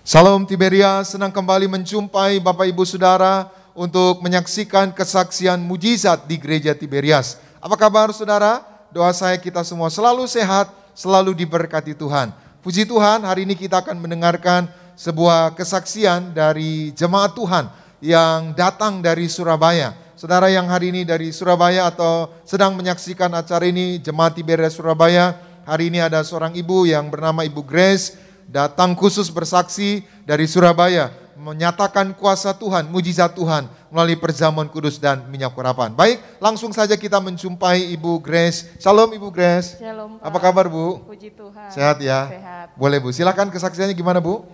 Salam Tiberias, senang kembali menjumpai Bapak Ibu Saudara untuk menyaksikan kesaksian mujizat di Gereja Tiberias. Apa kabar saudara? Doa saya kita semua selalu sehat, selalu diberkati Tuhan. Puji Tuhan, hari ini kita akan mendengarkan sebuah kesaksian dari jemaat Tuhan yang datang dari Surabaya. Saudara yang hari ini dari Surabaya atau sedang menyaksikan acara ini, jemaat Tiberias Surabaya, hari ini ada seorang ibu yang bernama Ibu Grace, datang khusus bersaksi dari Surabaya, menyatakan kuasa Tuhan, mujizat Tuhan melalui perjamuan kudus dan minyak urapan. Baik, langsung saja kita menjumpai Ibu Grace. Shalom Ibu Grace. Shalom Pak. Apa kabar Bu? Puji Tuhan. Sehat ya? Sehat. Boleh Bu, silakan kesaksiannya gimana Bu?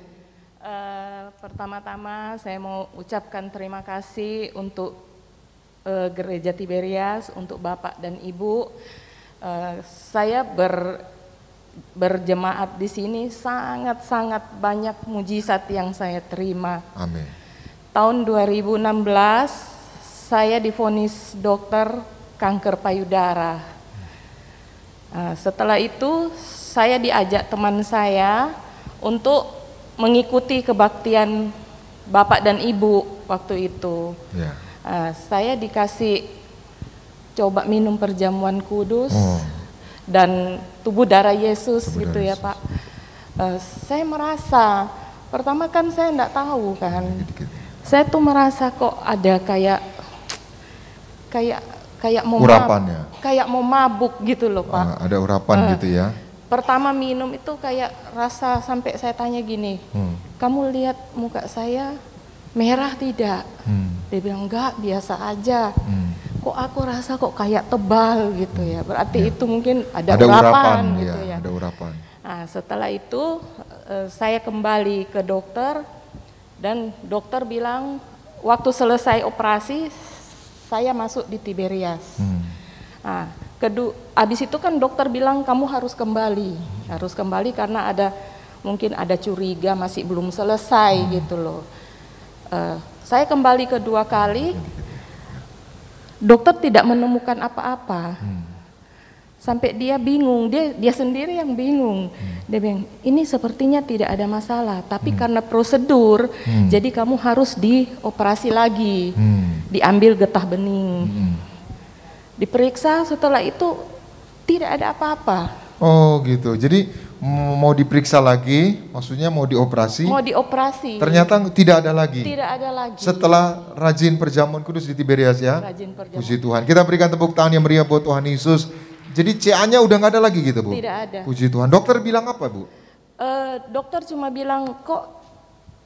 Pertama-tama saya mau ucapkan terima kasih untuk Gereja Tiberias, untuk Bapak dan Ibu. Saya berjemaat di sini sangat-sangat banyak mujizat yang saya terima. Amin. Tahun 2016 saya divonis dokter kanker payudara. Setelah itu saya diajak teman saya untuk mengikuti kebaktian Bapak dan Ibu waktu itu. Ya. Saya dikasih coba minum perjamuan kudus. Dan tubuh darah Yesus gitu ya Pak. Saya merasa, pertama kan saya enggak tahu kan. Saya tuh merasa kok ada kayak mau urapannya. Kayak mau mabuk gitu loh Pak. Ada urapan gitu ya. Pertama minum itu kayak rasa sampai saya tanya gini, kamu lihat muka saya merah tidak? Dia bilang enggak, biasa aja. Kok aku rasa kok kayak tebal gitu ya, berarti itu mungkin ada urapan gitu ya. Ada urapan. Nah, setelah itu saya kembali ke dokter dan dokter bilang waktu selesai operasi saya masuk di Tiberias. Nah, abis itu kan dokter bilang kamu harus kembali karena mungkin ada curiga masih belum selesai gitu loh. Saya kembali kedua kali. Dokter tidak menemukan apa-apa, sampai dia bingung, dia sendiri yang bingung. Dia bilang, ini sepertinya tidak ada masalah, tapi karena prosedur, jadi kamu harus dioperasi lagi, diambil getah bening. Diperiksa, setelah itu tidak ada apa-apa. Oh gitu, jadi mau diperiksa lagi, maksudnya mau dioperasi. Mau dioperasi. Ternyata tidak ada lagi. Tidak ada lagi. Setelah rajin perjamuan kudus di Tiberias ya. Rajin perjamuan. Puji Tuhan. Kita berikan tepuk tangan yang meriah buat Tuhan Yesus. Jadi CA-nya udah nggak ada lagi gitu Bu? Tidak ada. Puji Tuhan. Dokter bilang apa Bu? Dokter cuma bilang kok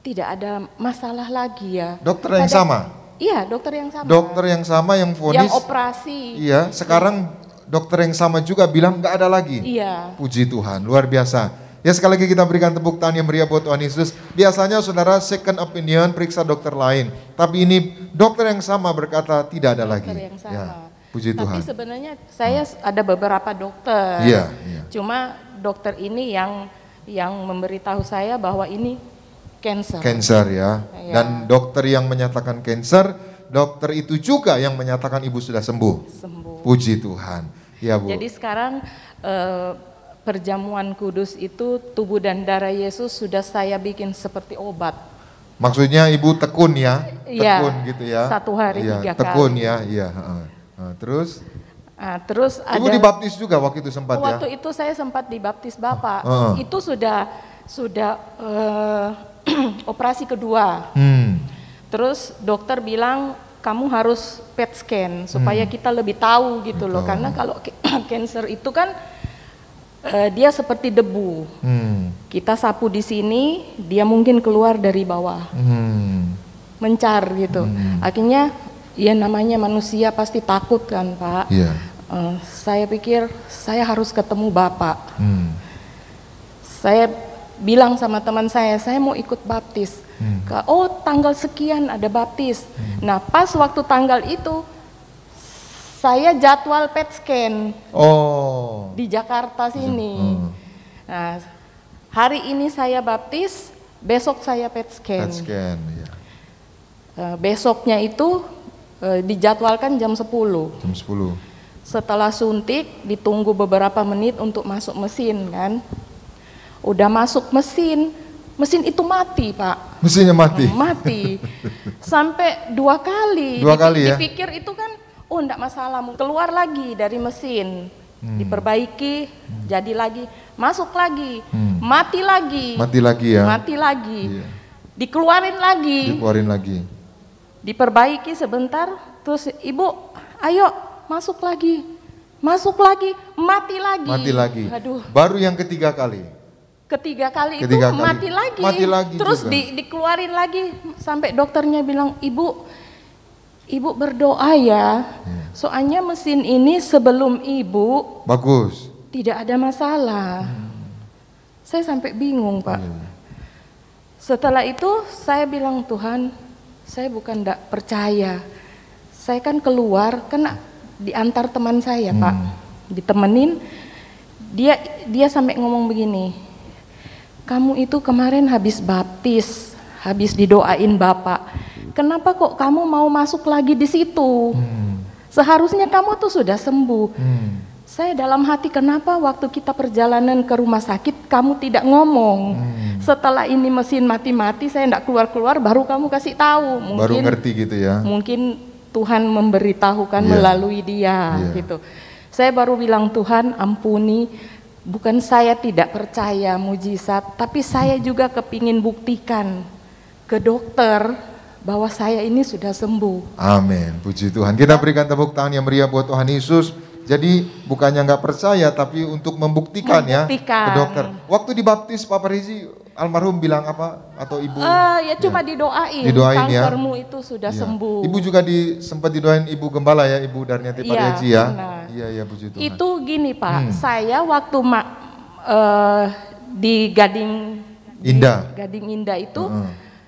tidak ada masalah lagi ya. Dokter yang sama? Iya, dokter yang sama. Dokter yang sama yang vonis. Yang operasi. Iya, sekarang dokter yang sama juga bilang nggak ada lagi. Iya. Puji Tuhan, luar biasa. Ya sekali lagi kita berikan tepuk tangan yang meriah buat Tuhan Yesus. Biasanya saudara second opinion periksa dokter lain. Tapi ini dokter yang sama berkata tidak ada lagi. Dokter yang sama. Ya, puji Tapi Tuhan. sebenarnya saya ada beberapa dokter. Iya. Cuma dokter ini yang memberitahu saya bahwa ini cancer. Cancer ya. Iya. Dan dokter yang menyatakan cancer, dokter itu juga yang menyatakan ibu sudah sembuh. Puji Tuhan. Ya Bu. Jadi sekarang perjamuan kudus itu tubuh dan darah Yesus sudah saya bikin seperti obat. Maksudnya ibu tekun ya? Iya, Tekun gitu ya? 1 hari 3 kali. Tekun ya, iya. Terus? Terus Ibu dibaptis juga waktu itu sempat ya? Waktu itu saya sempat dibaptis Bapak. Itu sudah operasi kedua. Terus dokter bilang kamu harus PET scan supaya kita lebih tahu gitu loh. Karena kalau cancer itu kan dia seperti debu. Kita sapu di sini, dia mungkin keluar dari bawah. Mencar gitu. Akhirnya ya namanya manusia pasti takut kan Pak. Iya. Saya pikir saya harus ketemu Bapak. Saya bilang sama teman saya mau ikut baptis. Oh tanggal sekian ada baptis. Nah pas waktu tanggal itu saya jadwal PET scan di Jakarta sini. Nah hari ini saya baptis, besok saya PET scan. Ya. Besoknya itu dijadwalkan jam 10. Jam 10. Setelah suntik ditunggu beberapa menit untuk masuk mesin kan. Udah masuk mesin, mesin itu mati, Pak. Mesinnya mati? Mati. Sampai 2 kali. 2 kali ya? Dipikir itu kan, oh enggak masalah, keluar lagi dari mesin. Diperbaiki, jadi lagi, masuk lagi, mati lagi. Mati lagi ya? Mati lagi. Iya. Dikeluarin lagi. Dikeluarin lagi. Diperbaiki sebentar, terus ibu, ayo masuk lagi. Masuk lagi, mati lagi. Mati lagi. Aduh. Baru yang ketiga kali? Ketiga kali itu mati lagi. Mati lagi terus juga. Dikeluarin lagi sampai dokternya bilang, ibu berdoa ya. Soalnya mesin ini sebelum ibu bagus, tidak ada masalah. Saya sampai bingung, Pak. Setelah itu saya bilang, Tuhan, saya bukan tidak percaya. Saya kan keluar, kan diantar teman saya, Pak. Ditemenin, dia sampai ngomong begini, kamu itu kemarin habis baptis, habis didoain Bapak. Kenapa kok kamu mau masuk lagi di situ? Seharusnya kamu tuh sudah sembuh. Saya dalam hati, kenapa waktu kita perjalanan ke rumah sakit kamu tidak ngomong? Setelah ini mesin mati-mati, saya tidak keluar-keluar, baru kamu kasih tahu. Mungkin, baru ngerti gitu ya? Mungkin Tuhan memberitahukan melalui dia gitu. Saya baru bilang, Tuhan ampuni, bukan saya tidak percaya mujizat, tapi saya juga kepingin buktikan ke dokter bahwa saya ini sudah sembuh. Amin, puji Tuhan. Kita berikan tepuk tangan yang meriah buat Tuhan Yesus. Jadi bukannya nggak percaya, tapi untuk membuktikan ya ke dokter. Waktu dibaptis Papa Rizi, almarhum bilang apa? Atau ibu? Ya cuma didoain kankermu itu sudah sembuh. Ibu juga sempat didoain Ibu Gembala ya, Ibu Darniati Pariaji ya? Iya, puji Tuhan. Itu gini Pak, saya waktu di Gading Indah itu,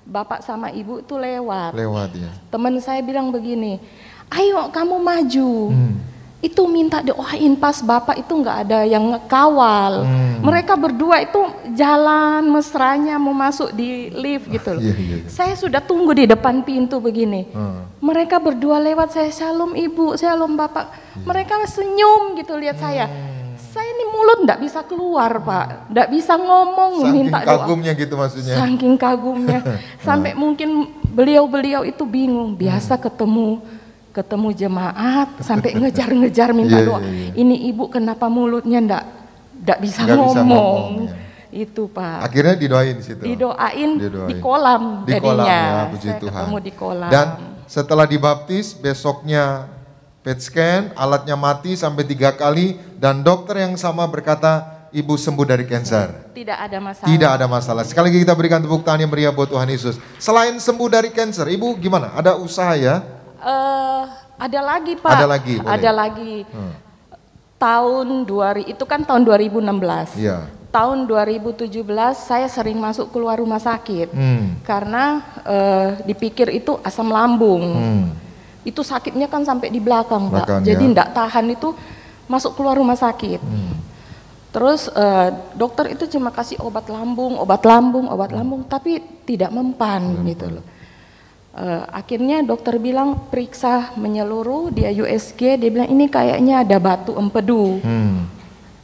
Bapak sama Ibu itu lewat ya. Teman saya bilang begini, ayo kamu maju. Itu minta doain, pas Bapak itu nggak ada yang ngekawal. Mereka berdua itu jalan mesranya mau masuk di lift gitu loh. Saya sudah tunggu di depan pintu begini. Mereka berdua lewat, saya shalom Ibu, shalom Bapak. Mereka senyum gitu lihat saya. Saya ini mulut nggak bisa keluar Pak, nggak bisa ngomong, minta doa. Saking kagumnya gitu maksudnya. Saking kagumnya, sampai mungkin beliau itu bingung, biasa ketemu jemaat, sampai ngejar-ngejar minta doa. Ini ibu kenapa mulutnya nggak bisa ngomong? Itu Pak. Akhirnya didoain di situ. Didoain di kolam jadinya. Ya, puji saya Tuhan. ketemu di kolam. Dan setelah dibaptis, besoknya PET scan, alatnya mati sampai 3 kali, dan dokter yang sama berkata, ibu sembuh dari kanker. Tidak ada masalah. Tidak ada masalah. Sekali lagi kita berikan tepuk tangan yang meriah buat Tuhan Yesus. Selain sembuh dari kanker, ibu gimana? Ada usaha ya? Ada lagi Pak. Ada lagi. Boleh. Ada lagi. Itu kan tahun 2016. Iya. Tahun 2017 saya sering masuk keluar rumah sakit karena dipikir itu asam lambung. Itu sakitnya kan sampai di belakang Pak. Jadi enggak tahan itu masuk keluar rumah sakit. Terus dokter itu cuma kasih obat lambung, tapi tidak mempan gitu loh. Akhirnya dokter bilang periksa menyeluruh, dia USG, dia bilang ini kayaknya ada batu empedu.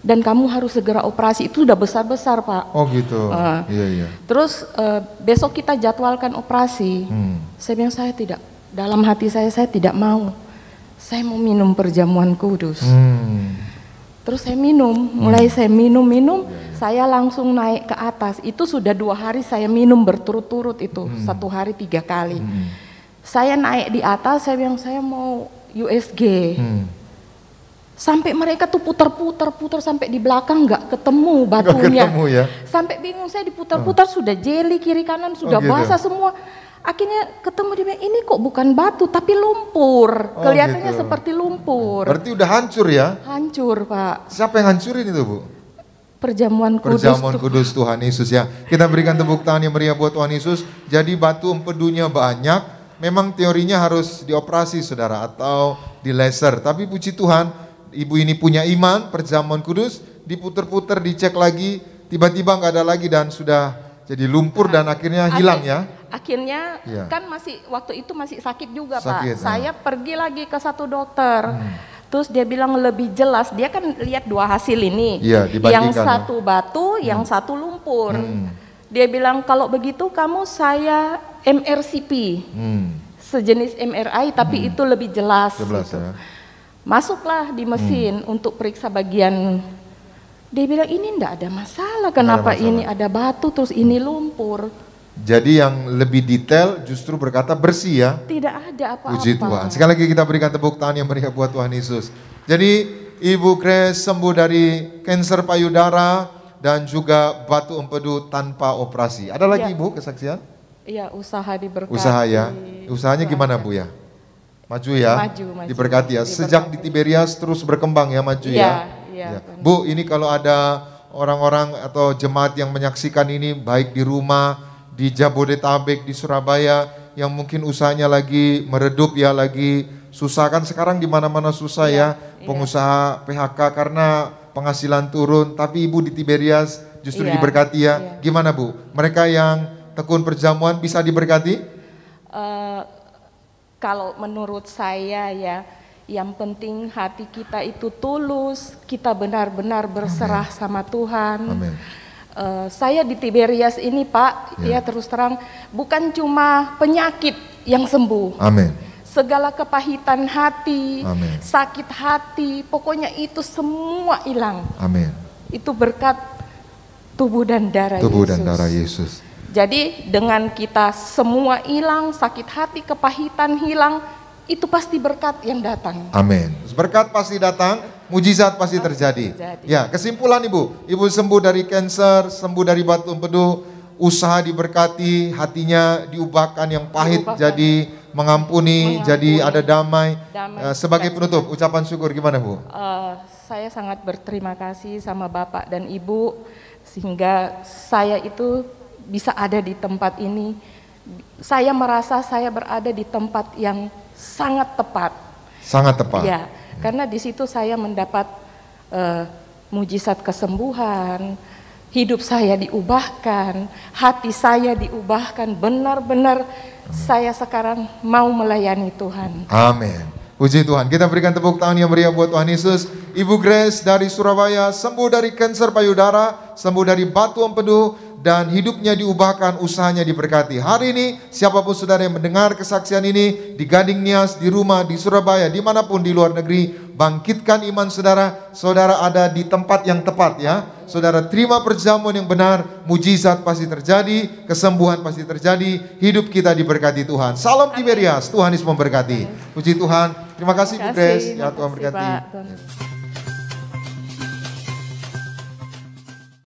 Dan kamu harus segera operasi, itu udah besar-besar Pak. Oh gitu, iya. Terus besok kita jadwalkan operasi. Saya bilang dalam hati saya tidak mau. Saya mau minum perjamuan kudus. Terus saya minum, mulai saya minum, saya langsung naik ke atas. Itu sudah 2 hari saya minum berturut-turut itu, 1 hari 3 kali. Saya naik di atas, saya bilang saya mau USG. Sampai mereka tuh putar-putar sampai di belakang nggak ketemu batunya. Nggak ketemu ya? Sampai bingung saya diputar-putar, sudah jeli kiri kanan, sudah basah semua. Akhirnya ketemu dia bilang, ini kok bukan batu tapi lumpur. Kelihatannya seperti lumpur. Berarti udah hancur ya? Hancur Pak. Siapa yang hancurin itu Bu? Perjamuan kudus Tuhan Yesus ya. Kita berikan tepuk tangan yang meriah buat Tuhan Yesus. Jadi batu empedunya banyak. Memang teorinya harus dioperasi saudara atau di laser. Tapi puji Tuhan, ibu ini punya iman, perjamuan kudus, diputer-puter, dicek lagi, tiba-tiba nggak ada lagi dan sudah jadi lumpur dan akhirnya hilang ya. Akhirnya kan waktu itu masih sakit juga Pak. Saya pergi lagi ke satu dokter. Terus dia bilang lebih jelas, dia kan lihat 2 hasil ini. Yang satu batu, yang satu lumpur. Dia bilang kalau begitu kamu saya MRCP, sejenis MRI tapi itu lebih jelas. Gitu. Ya. Masuklah di mesin untuk periksa bagian. Dia bilang ini enggak ada masalah, kenapa ini ada batu terus ini lumpur. Jadi yang lebih detail justru berkata bersih ya. Tidak ada apa-apa. Puji Tuhan. Sekali lagi kita berikan tepuk tangan yang meriah buat Tuhan Yesus. Jadi Ibu Grace sembuh dari kanker payudara dan juga batu empedu tanpa operasi. Ada lagi Ibu kesaksian? Iya, usaha diberkati. Usaha ya. Usahanya gimana Bu ya? Maju ya. Maju. Diberkati ya. Sejak di Tiberias terus berkembang ya, maju ya. Iya. Bu, ini kalau ada orang-orang atau jemaat yang menyaksikan ini baik di rumah, di Jabodetabek, di Surabaya yang mungkin usahanya lagi meredup ya, lagi susah kan sekarang di mana-mana susah ya. Pengusaha PHK karena penghasilan turun, tapi Ibu di Tiberias justru diberkati ya. Gimana Bu? Mereka yang tekun perjamuan bisa diberkati? Kalau menurut saya ya, yang penting hati kita itu tulus, kita benar-benar berserah sama Tuhan. Amin. Saya di Tiberias ini Pak, ya terus terang bukan cuma penyakit yang sembuh. Amin. Segala kepahitan hati, Amin. sakit hati, pokoknya itu semua hilang. Amin. Itu berkat tubuh dan darah Yesus. Tubuh dan darah Yesus. Jadi dengan kita semua hilang, sakit hati, kepahitan hilang, itu pasti berkat yang datang. Amin. Berkat pasti datang, mujizat pasti terjadi. Ya, kesimpulan Ibu. Ibu sembuh dari kanker, sembuh dari batu empedu, usaha diberkati, hatinya diubahkan yang pahit jadi mengampuni, jadi ada damai. Sebagai penutup, ucapan syukur gimana Bu? Saya sangat berterima kasih sama Bapak dan Ibu sehingga saya itu bisa ada di tempat ini. Saya merasa saya berada di tempat yang sangat tepat. Sangat tepat. Ya, karena di situ saya mendapat mujizat kesembuhan, hidup saya diubahkan, hati saya diubahkan, benar-benar saya sekarang mau melayani Tuhan. Amin. Puji Tuhan. Kita berikan tepuk tangan yang meriah buat Tuhan Yesus. Ibu Grace dari Surabaya sembuh dari kanker payudara, sembuh dari batu empedu, dan hidupnya diubahkan, usahanya diberkati. Hari ini siapapun saudara yang mendengar kesaksian ini di Gading Nias, di rumah, di Surabaya, dimanapun di luar negeri, bangkitkan iman saudara. Saudara ada di tempat yang tepat ya. Saudara terima perjamuan yang benar, mujizat pasti terjadi, kesembuhan pasti terjadi, hidup kita diberkati Tuhan. Salam Tiberias, Tuhan Yesus memberkati. Puji Tuhan. Terima kasih Bu Grace. Ya Tuhan berkati.